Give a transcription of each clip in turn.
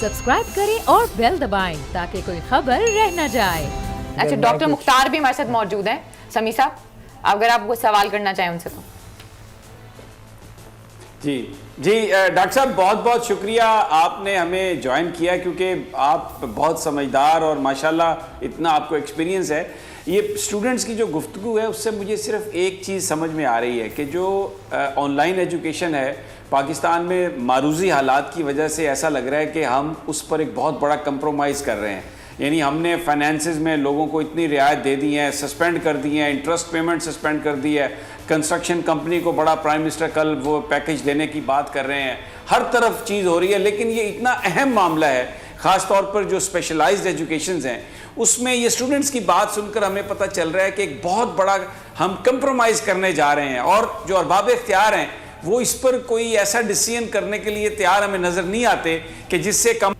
Subscribe करें और bell दबाएं ताकि कोई खबर रह न जाए। अच्छा, डॉक्टर मुख्तार भी हमारे साथ मौजूद हैं। समी साहब, अगर आप वो सवाल करना चाहें उनसे तो। जी डॉक्टर साहब, बहुत बहुत शुक्रिया आपने हमें ज्वाइन किया, क्योंकि आप बहुत समझदार और माशाल्लाह इतना आपको एक्सपीरियंस है। ये स्टूडेंट्स की जो गुफ्तगू है उससे मुझे सिर्फ एक चीज़ समझ में आ रही है कि जो ऑनलाइन एजुकेशन है पाकिस्तान में मारूजी हालात की वजह से ऐसा लग रहा है कि हम उस पर एक बहुत बड़ा कंप्रोमाइज़ कर रहे हैं। यानी हमने फाइनेंसेस में लोगों को इतनी रियायत दे दी है, सस्पेंड कर दी है, इंटरेस्ट पेमेंट सस्पेंड कर दी है, कंस्ट्रक्शन कंपनी को बड़ा प्राइम मिनिस्टर कल वो पैकेज देने की बात कर रहे हैं, हर तरफ चीज़ हो रही है। लेकिन ये इतना अहम मामला है, ख़ास तौर पर जो स्पेशलाइज्ड एजुकेशंस हैं उसमें ये स्टूडेंट्स की बात सुनकर हमें पता चल रहा है कि एक बहुत बड़ा हम कंप्रोमाइज़ करने जा रहे हैं, और जो अरबाब इख्तियार हैं वो इस पर कोई ऐसा डिसीजन करने के लिए तैयार हमें नज़र नहीं आते कि जिससे कम।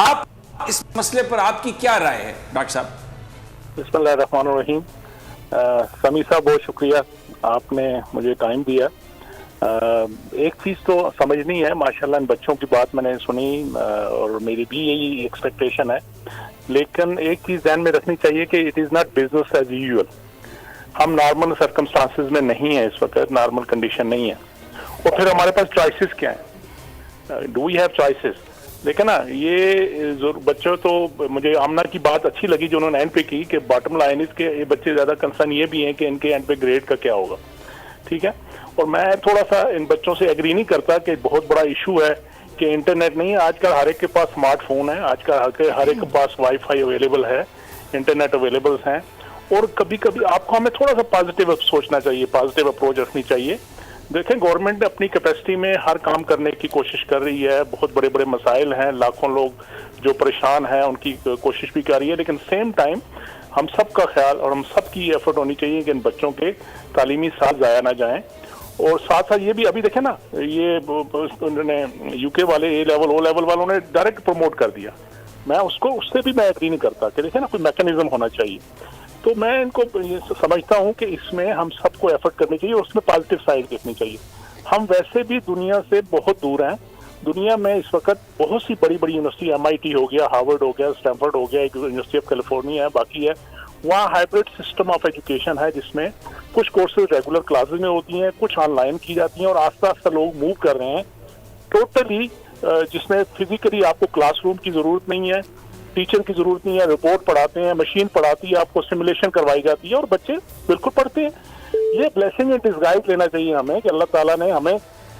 आप इस मसले पर आपकी क्या राय है डॉक्टर साहब? बिस्मिल्लाहिर्रहमानिर्रहीम। समी साहब, बहुत शुक्रिया, आपने मुझे टाइम दिया। एक चीज़ तो समझनी है, माशाल्लाह इन बच्चों की बात मैंने सुनी और मेरी भी यही एक्सपेक्टेशन है, लेकिन एक चीज़ ध्यान में रखनी चाहिए कि it is not business as usual. हम नॉर्मल सर्कमस्टांसिस में नहीं है, इस वक्त नॉर्मल कंडीशन नहीं है, और फिर हमारे पास चॉइसेस क्या हैं? Do we have choices? देखा ना, ये जो बच्चों, तो मुझे आमना की बात अच्छी लगी जो उन्होंने एंड पे की कि बॉटम लाइन इसके ये बच्चे ज़्यादा कंसर्न ये भी हैं कि इनके एंड पे ग्रेड का क्या होगा। ठीक है, और मैं थोड़ा सा इन बच्चों से एग्री नहीं करता कि बहुत बड़ा इशू है कि इंटरनेट नहीं है। आजकल हर एक के पास स्मार्टफोन है, आजकल हर एक के पास वाईफाई अवेलेबल है, इंटरनेट अवेलेबल हैं, और कभी कभी आपको हमें थोड़ा सा पॉजिटिव सोचना चाहिए, पॉजिटिव अप्रोच रखनी चाहिए। देखें, गवर्नमेंट अपनी कैपेसिटी में हर काम करने की कोशिश कर रही है, बहुत बड़े बड़े मसाइल हैं, लाखों लोग जो परेशान हैं उनकी कोशिश भी कर रही है, लेकिन सेम टाइम हम सब का ख्याल और हम सब की एफर्ट होनी चाहिए कि इन बच्चों के तालीमी साल ज़ाया ना जाएं। और साथ साथ ये भी, अभी देखें ना, ये उन्होंने यूके वाले ए लेवल ओ लेवल वालों ने डायरेक्ट प्रमोट कर दिया। मैं उससे भी मैं एग्री नहीं करता कि देखें ना, कोई मैकेनिज्म होना चाहिए। तो मैं इनको समझता हूं कि इसमें हम सबको एफर्ट करनी चाहिए और उसमें पॉजिटिव साइड देखनी चाहिए। हम वैसे भी दुनिया से बहुत दूर हैं। दुनिया में इस वक्त बहुत सी बड़ी बड़ी यूनिवर्सिटी, MIT हो गया, हार्वर्ड हो गया, स्टैनफोर्ड हो गया, एक यूनिवर्सिटी ऑफ कैलिफोर्निया है, बाकी है। वहाँ हाइब्रिड सिस्टम ऑफ एजुकेशन है जिसमें कुछ कोर्सेज रेगुलर क्लासेज में होती हैं, कुछ ऑनलाइन की जाती हैं, और आस्ता आस्ता लोग मूव कर रहे हैं टोटली, जिसमें फिजिकली आपको क्लासरूम की जरूरत नहीं है, टीचर की जरूरत नहीं है, रिपोर्ट पढ़ाते हैं, मशीन पढ़ाती है, आपको सिमुलेशन करवाई जाती है और बच्चे बिल्कुल पढ़ते हैं। ये ब्लेसिंग इन डिस्गाइज लेना चाहिए हमें कि अल्लाह ताला ने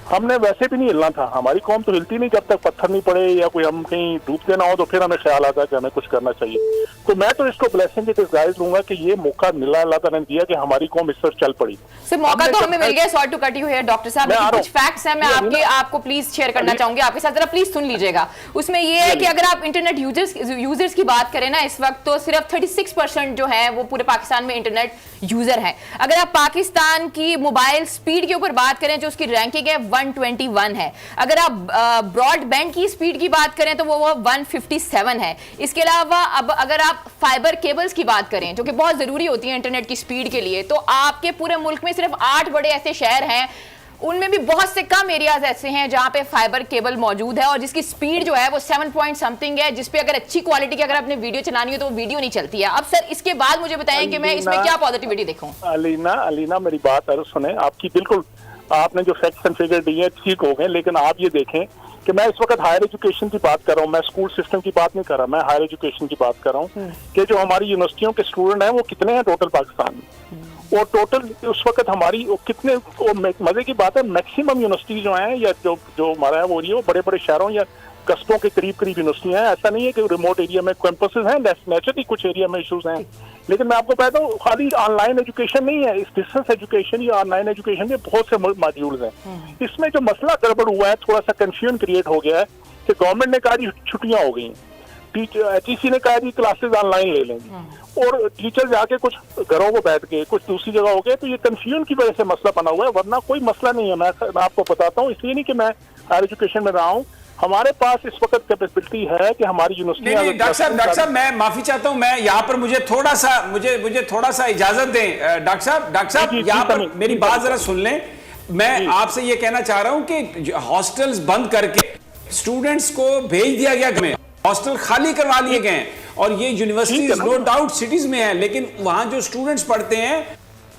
हमने वैसे भी नहीं हिलना था। हमारी कौम तो हिलती नहीं जब तक पत्थर नहीं पड़े या कोई हम कहीं डूबते ना हो, तो फिर हमें ख्याल आता है कि हमें कुछ करना चाहिए। तो मैं तो इसको ब्लेसिंग इन डिस्गाइज लूंगा कि ये मौका मिला अल्लाह ताला ने दिया कि हमारी कौम इस पर चल पड़ी। सर, मौका तो हमें मिल गया। Sorry to cut you here doctor साहब, कुछ फैक्ट्स हैं, मैं आपको प्लीज शेयर करना चाहूंगी आपके साथ, जरा प्लीज सुन लीजिएगा। उसमें ये है कि अगर आप इंटरनेट यूजर्स की बात करें ना, इस वक्त तो सिर्फ 36% जो है वो पूरे पाकिस्तान में इंटरनेट यूजर है। अगर आप पाकिस्तान की मोबाइल स्पीड के ऊपर बात करें, जो उसकी रैंकिंग है 121 है। अगर आप ब्रॉडबैंड की स्पीड की बात करें तो वो 157 है। इसके अलावा अब अगर आप फाइबर केबल्स की बात करें, जो कि बहुत जरूरी होती है इंटरनेट की स्पीड के लिए, तो आपके पूरे मुल्क में सिर्फ 8 बड़े ऐसे शहर हैं, उनमें भी बहुत से कम एरियाज ऐसे हैं जहां पे फाइबर केबल मौजूद है और जिसकी स्पीड जो है वो 7 पॉइंट समथिंग है, जिसपे अगर अच्छी क्वालिटी की अगर आपने वीडियो चलानी हो तो वो वीडियो नहीं चलती है। अब सर, इसके बाद मुझे बताएं कि मैं इसमें क्या पॉजिटिविटी देखूं। अलीना मेरी बात सुने, आपकी बिल्कुल, आपने जो फैक्ट्स एंड फिगर दिए ठीक हो गए, लेकिन आप ये देखें कि मैं इस वक्त हायर एजुकेशन की बात कर रहा हूँ, मैं स्कूल सिस्टम की बात नहीं कर रहा, मैं हायर एजुकेशन की बात कर रहा हूँ कि जो हमारी यूनिवर्सिटियों के स्टूडेंट हैं वो कितने हैं टोटल पाकिस्तान में, और टोटल उस वक्त हमारी कितने, मजे की बात है, मैक्सिमम यूनिवर्सिटी जो हैं या जो हमारा है वो बड़े बड़े शहरों या कस्बों के करीब करीब यूनिवर्सिटियां हैं। ऐसा नहीं है कि रिमोट एरिया में कैंपसेस हैं, नेचुरली कुछ एरिया में इश्यूज हैं, लेकिन मैं आपको कहता हूँ खाली ऑनलाइन एजुकेशन नहीं है, इस डिस्टेंस एजुकेशन या ऑनलाइन एजुकेशन के बहुत से मॉड्यूल्स हैं। इसमें जो मसला गड़बड़ हुआ है, थोड़ा सा कंफ्यूजन क्रिएट हो गया है कि गवर्नमेंट ने कहा जी छुट्टियां हो गई, HEC ने कहा जी क्लासेस ऑनलाइन ले लेंगे, और टीचर जाके कुछ घरों को बैठ गए, कुछ दूसरी जगह हो गए, तो ये कंफ्यूजन की वजह से मसला बना हुआ है, वरना कोई मसला नहीं है। मैं आपको बताता हूँ, इसलिए नहीं कि मैं हायर एजुकेशन में रहा हूँ, हमारे पास इस वक्त कैपेसिटी है कि हमारी यूनिवर्सिटी। डॉक्टर साहब मैं माफी चाहता हूं, मैं यहाँ पर मुझे थोड़ा सा इजाजत दें। डॉक्टर साहब यहाँ पर मेरी बात जरा सुन लें। मैं आपसे ये कहना चाह रहा हूं कि हॉस्टल्स बंद करके स्टूडेंट्स को भेज दिया गया घर में, हॉस्टल खाली करवा लिए गए हैं, और ये यूनिवर्सिटीज नो डाउट सिटीज में है, लेकिन वहां जो स्टूडेंट्स पढ़ते हैं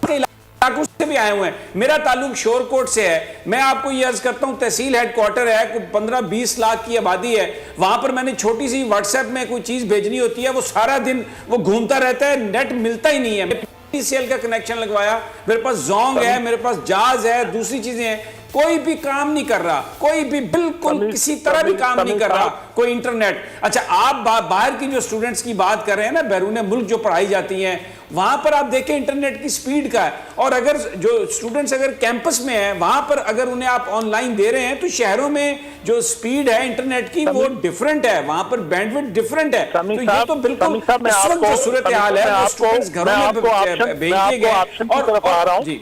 इलाकों से भी आए हुए हैं। मेरा ताल्लुक शोरकोट से है। मैं आपको ये अर्ज करता हूं, तहसील हेडक्वार्टर है, 15-20 लाख की आबादी है, वहां पर मैंने छोटी सी व्हाट्सएप में कोई चीज भेजनी होती है, वो सारा दिन वो घूमता रहता है, नेट मिलता ही नहीं है। PCL का कनेक्शन लगवाया, मेरे पास जोंग है, मेरे पास जाज है, दूसरी चीजें हैं, कोई भी काम नहीं कर रहा, कोई भी बिल्कुल किसी तरह भी काम नहीं कर रहा, कोई इंटरनेट। अच्छा, आप बाहर की जो स्टूडेंट्स की बात कर रहे हैं ना, बैरून मुल्क जो पढ़ाई जाती हैं, वहां पर आप देखें इंटरनेट की स्पीड का है, और अगर जो स्टूडेंट्स अगर कैंपस में है वहां पर अगर उन्हें आप ऑनलाइन दे रहे हैं, तो शहरों में जो स्पीड है इंटरनेट की वो डिफरेंट है, वहां पर बैंडविड्थ डिफरेंट है। तो ये तो बिल्कुल इस वक्त जो सूरत हाल है, वो स्टूडेंट्स घरों में भेज दिए गए।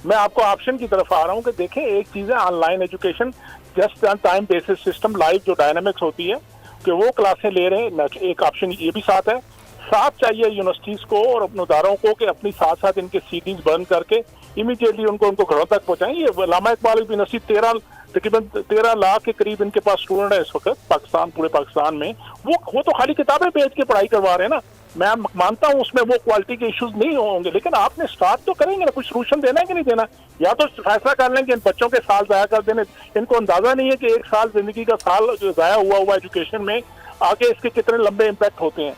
मैं आपको ऑप्शन की तरफ आ रहा हूं कि देखें, एक चीज है online education, just on time basis system, live जो डायनामिक्स होती है कि वो क्लासें ले रहे हैं, एक ऑप्शन ये भी साथ है। साथ चाहिए यूनिवर्सिटीज को और अपने इदारों को कि अपनी साथ साथ इनके सीडीज बंद करके इमीडिएटली उनको घरों तक पहुंचाएं। ये अल्लामा इकबाल यूनिवर्सिटी तकरीबन 13 लाख के करीब इनके पास स्टूडेंट है इस वक्त पाकिस्तान, पूरे पाकिस्तान में। वो तो खाली किताबें भेज के पढ़ाई करवा रहे हैं ना। मैं मानता हूं उसमें वो क्वालिटी के इश्यूज नहीं होंगे, लेकिन आपने स्टार्ट तो करेंगे ना, कुछ सोल्यूशन देना है कि नहीं देना। या तो फैसला कर लें कि इन बच्चों के साल जाया कर देने, इनको अंदाजा नहीं है कि एक साल जिंदगी का साल जो जाया हुआ एजुकेशन में आगे इसके कितने लंबे इम्पैक्ट होते हैं।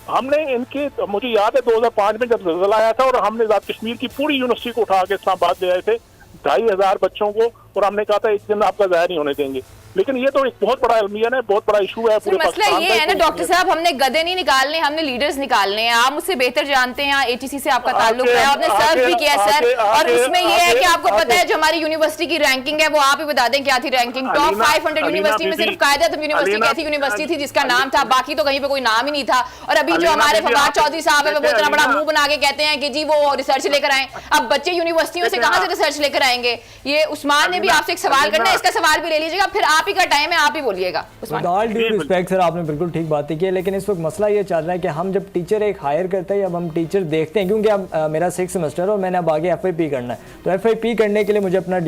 हमने इनके, मुझे याद है 2005 में जब ज़लज़ला आया था और हमने आज़ाद कश्मीर की पूरी यूनिवर्सिटी को उठा के इस्लामाबाद ले आए थे, 2500 बच्चों को, और हमने कहा था एक दिन आपका ज़ाया नहीं होने देंगे। लेकिन ये तो एक बहुत बड़ा अलमियन है, बहुत बड़ा इशू है पूरे मसला ये है ना डॉक्टर साहब, हमने गधे नहीं निकालने, हमने लीडर्स निकालने हैं। आप मुझसे बेहतर जानते हैं, ATC से आपका ताल्लुक है, आपने सर्व भी किया सर, और उसमें ये है कि आपको पता है जो हमारी यूनिवर्सिटी की रैंकिंग है, वो आप ही बता दें क्या थी रैंकिंग। टॉप 500 यूनिवर्सिटी में सिर्फ कायदत यूनिवर्सिटी कैसी यूनिवर्सिटी थी जिसका नाम था, बाकी तो कहीं पे कोई नाम ही नहीं था। और अभी जो हमारे फवाद चौधरी साहब है वो इतना बड़ा मुंह बना के कहते हैं कि जी वो रिसर्च लेकर आए। अब बच्चे यूनिवर्सिटियों से कहां से रिसर्च लेकर आएंगे? ये उस्मान ने भी आपसे एक सवाल करना है, इसका सवाल भी ले लीजिएगा, फिर आप ही का टाइम है, आप ही बोलिएगा। ऑल ड्यू रिस्पेक्ट सर, आपने बिल्कुल ठीक बात की है, लेकिन इस वक्त मसला ये चल रहा है कि हम जब टीचर एक हायर करते हैं, अब हम टीचर देखते हैं, क्योंकि अब मेरा 6 सेमेस्टर और मैंने अब आगे FIP करना है, तो FIP करने के लिए मुझे अपना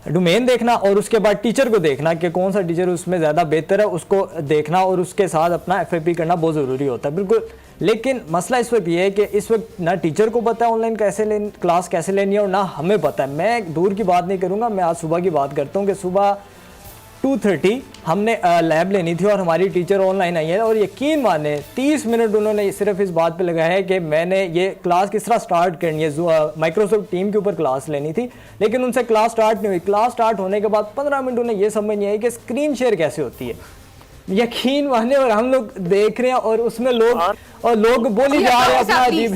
डोमेन देखना और उसके बाद टीचर को देखना कि कौन सा टीचर उसमें ज़्यादा बेहतर है, उसको देखना और उसके साथ अपना FIP करना बहुत ज़रूरी होता है, बिल्कुल। लेकिन मसला इस वक्त ये है कि इस वक्त ना टीचर को पता है ऑनलाइन क्लास कैसे लेनी है, और ना हमें पता है। मैं दूर की बात नहीं करूँगा, मैं आज सुबह की बात करता हूँ कि सुबह 2:30 हमने लैब लेनी थी और हमारी टीचर ऑनलाइन आई है, और यकीन माने 30 मिनट उन्होंने सिर्फ इस बात पे लगाया है कि मैंने ये क्लास किस तरह स्टार्ट करनी है, माइक्रोसॉफ्ट टीम के ऊपर क्लास लेनी थी, लेकिन उनसे क्लास स्टार्ट नहीं हुई। क्लास स्टार्ट होने के बाद 15 मिनट उन्हें ये समझ नहीं आई कि स्क्रीन शेयर कैसे होती है, यकीन माने। और हम लोग देख रहे हैं और उसमें लोग बोली जा रहे हैं अपना अजीब।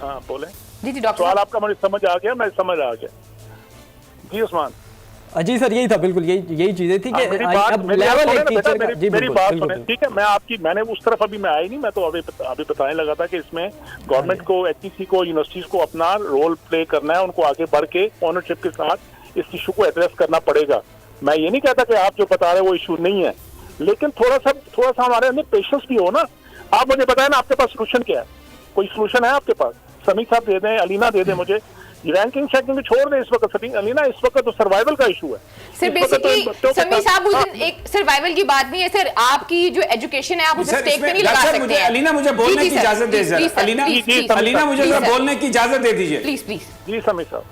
हाँ बोले जी डॉक्टर, सवाल आपका मुझे समझ आ गया, मैं समझ आ गया जी उस्मान जी सर, यही था, बिल्कुल यही चीजें थी कि मेरी बात सुने, ठीक है। मैंने उस तरफ अभी मैं आई नहीं, मैं तो अभी बताने लगा था कि इसमें गवर्नमेंट को, HEC को, यूनिवर्सिटीज को अपना रोल प्ले करना है, उनको आगे बढ़ के ओनरशिप के साथ इस इशू को एड्रेस करना पड़ेगा। मैं ये नहीं कहता कि आप जो बता रहे हैं वो इशू नहीं है, लेकिन थोड़ा सा हमारे अंदर पेशेंस भी हो ना। आप मुझे बताएं ना, आपके पास सोल्यूशन क्या है? कोई सोल्यूशन है आपके पास? समी साहब दे दें, अलीना दे दें मुझे। रैंकिंग शैंकिंग छोड़ दें इस वक्त अलीना, इस वक्त तो सर्वाइवल का इशू है। सर बेसिकली समी साहब उस दिन एक सर्वाइवल की बात नहीं है सर, आपकी जो एजुकेशन है आप उसे स्टेक पे नहीं लगा सकते हैं। अलीना मुझे बोलने की इजाजत दे सर, अलीना मुझे बोलने की इजाजत दे दीजिए प्लीज प्लीज। जी समी साहब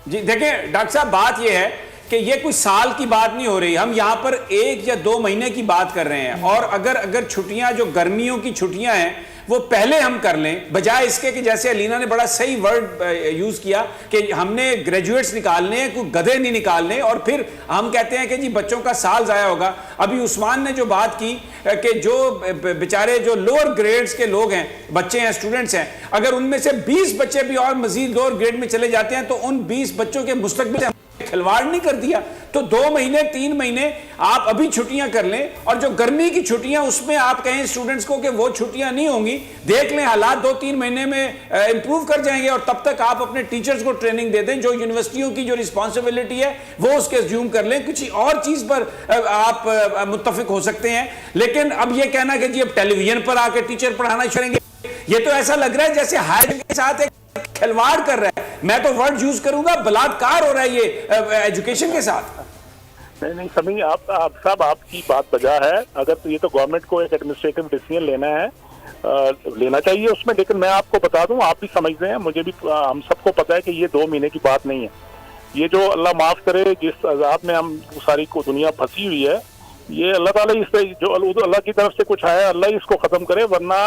जी देखिए डॉक्टर साहब, बात यह है कि ये कोई साल की बात नहीं हो रही, हम यहाँ पर 1 या 2 महीने की बात कर रहे हैं। और अगर छुट्टियां जो गर्मियों की छुट्टियां हैं वो पहले हम कर लें, बजाय इसके कि जैसे अलीना ने बड़ा सही वर्ड यूज किया कि हमने ग्रेजुएट्स निकालने हैं, कोई गधे नहीं निकालने, और फिर हम कहते हैं कि जी बच्चों का साल जाया होगा। अभी उस्मान ने जो बात की कि जो बेचारे जो लोअर ग्रेड्स के लोग हैं, बच्चे हैं, स्टूडेंट्स हैं, अगर उनमें से 20 बच्चे भी और मजीद लोअर ग्रेड में चले जाते हैं तो उन 20 बच्चों के मुस्तकबिल से खिलवाड़ नहीं कर दिया। तो 2 महीने 3 महीने आप अभी छुट्टियां कर लें, और जो गर्मी की छुट्टियां उसमें आप कहें स्टूडेंट्स को कि वो छुट्टियां नहीं होंगी, देख लें हालात 2-3 महीने में इंप्रूव कर जाएंगे, और तब तक आप अपने टीचर्स को ट्रेनिंग दे दें। जो यूनिवर्सिटियों की जो रिस्पॉन्सिबिलिटी है वो उसके अज्यूम कर लें, कुछ और चीज पर आप मुत्तफिक हो सकते हैं। लेकिन अब ये कहना कि जी अब टेलीविजन पर आके टीचर पढ़ाना करेंगे, ये तो ऐसा लग रहा है जैसे हायर के साथ एक खिलवाड़ कर रहा है। मैं तो वर्ड यूज करूंगा बलात्कार हो रहा है ये एजुकेशन के साथ। नहीं समी, आप साहब आपकी बात बजा है। अगर तो ये तो गवर्नमेंट को एक एडमिनिस्ट्रेटिव डिसीजन लेना है, लेना चाहिए उसमें। लेकिन मैं आपको बता दूं, आप भी समझते हैं, मुझे भी, हम सबको पता है कि ये 2 महीने की बात नहीं है। ये जो अल्लाह माफ करे जिस अजाब में हम सारी को दुनिया फंसी हुई है, ये अल्लाह ताला इस पे जो अल्लाह की तरफ से कुछ आया, अल्लाह इसको खत्म करे, वरना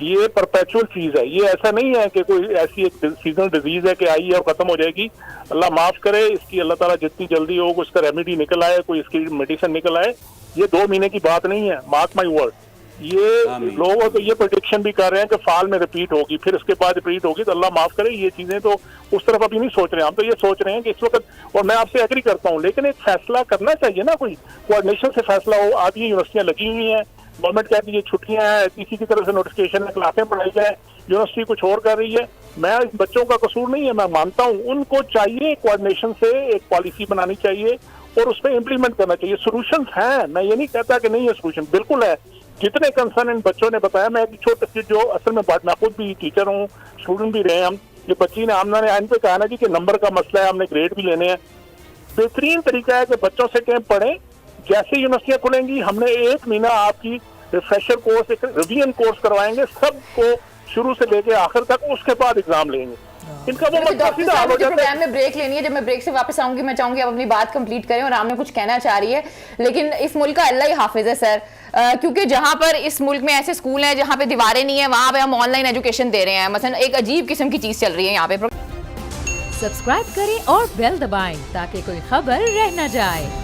ये परपेचुअल चीज है। ये ऐसा नहीं है कि कोई ऐसी एक सीजनल डिजीज है कि आई है और खत्म हो जाएगी। अल्लाह माफ करे, इसकी अल्लाह ताला जितनी जल्दी हो उसका रेमेडी निकल आए, कोई इसकी मेडिसिन निकल आए। ये 2 महीने की बात नहीं है, मार्क माई वर्ड। ये लोग तो ये प्रेडिक्शन भी कर रहे हैं कि फाल में रिपीट होगी, फिर उसके बाद रिपीट होगी। तो अल्लाह माफ करे, ये चीजें तो उस तरफ अभी नहीं सोच रहे हैं। हम तो ये सोच रहे हैं कि इस वक्त, और मैं आपसे एग्री करता हूँ, लेकिन एक फैसला करना चाहिए ना, कोई कोऑर्डिनेशन से फैसला हो। आज ये यूनिवर्सिटियां लगी हुई हैं, गवर्नमेंट कहती है ये छुट्टियां हैं, किसी की तरफ से नोटिफिकेशन है, क्लासें पढ़ाई जाए, यूनिवर्सिटी कुछ और कर रही है। मैं बच्चों का कसूर नहीं है, मैं मानता हूँ, उनको चाहिए कोऑर्डिनेशन से एक पॉलिसी बनानी चाहिए और उस पर इम्प्लीमेंट करना चाहिए। सोल्यूशन है, मैं ये नहीं कहता कि नहीं है, सोल्यूशन बिल्कुल है। जितने कंसर्न इन बच्चों ने बताया, मैं एक छोटे जो असल में मैं खुद भी टीचर हूँ, स्टूडेंट भी रहे हम, ये बच्ची ने आमना ने आइन पे कहा ना जी कि नंबर का मसला है, हमने ग्रेड भी लेने हैं। बेहतरीन तरीका है कि बच्चों से कैंप पढ़ें। जैसे यूनिवर्सिटियां खुलेंगी, हमने 1 महीना आपकी रिफ्रेशर कोर्स, एक रिवीजन कोर्स करवाएंगे सबको, शुरू से लेके आखिर तक, उसके बाद एग्जाम लेंगे। इनका वो मसला सीधा हल हो जाता है। प्रोग्राम में ब्रेक लेनी है, जब मैं ब्रेक से वापस आऊंगी मैं चाहूंगी आप अपनी बात कंप्लीट करें, और आपने कुछ कहना चाह रही है। लेकिन इस मुल्क का अल्लाह ही हाफिज है सर, क्योंकि जहां पर इस मुल्क में ऐसे स्कूल हैं जहां पे दीवारें नहीं है, वहां पे हम ऑनलाइन एजुकेशन दे रहे हैं। मसलन एक अजीब किस्म की चीज चल रही है यहाँ पे। सब्सक्राइब करें और बेल दबाएं ताकि कोई खबर रह न जाए।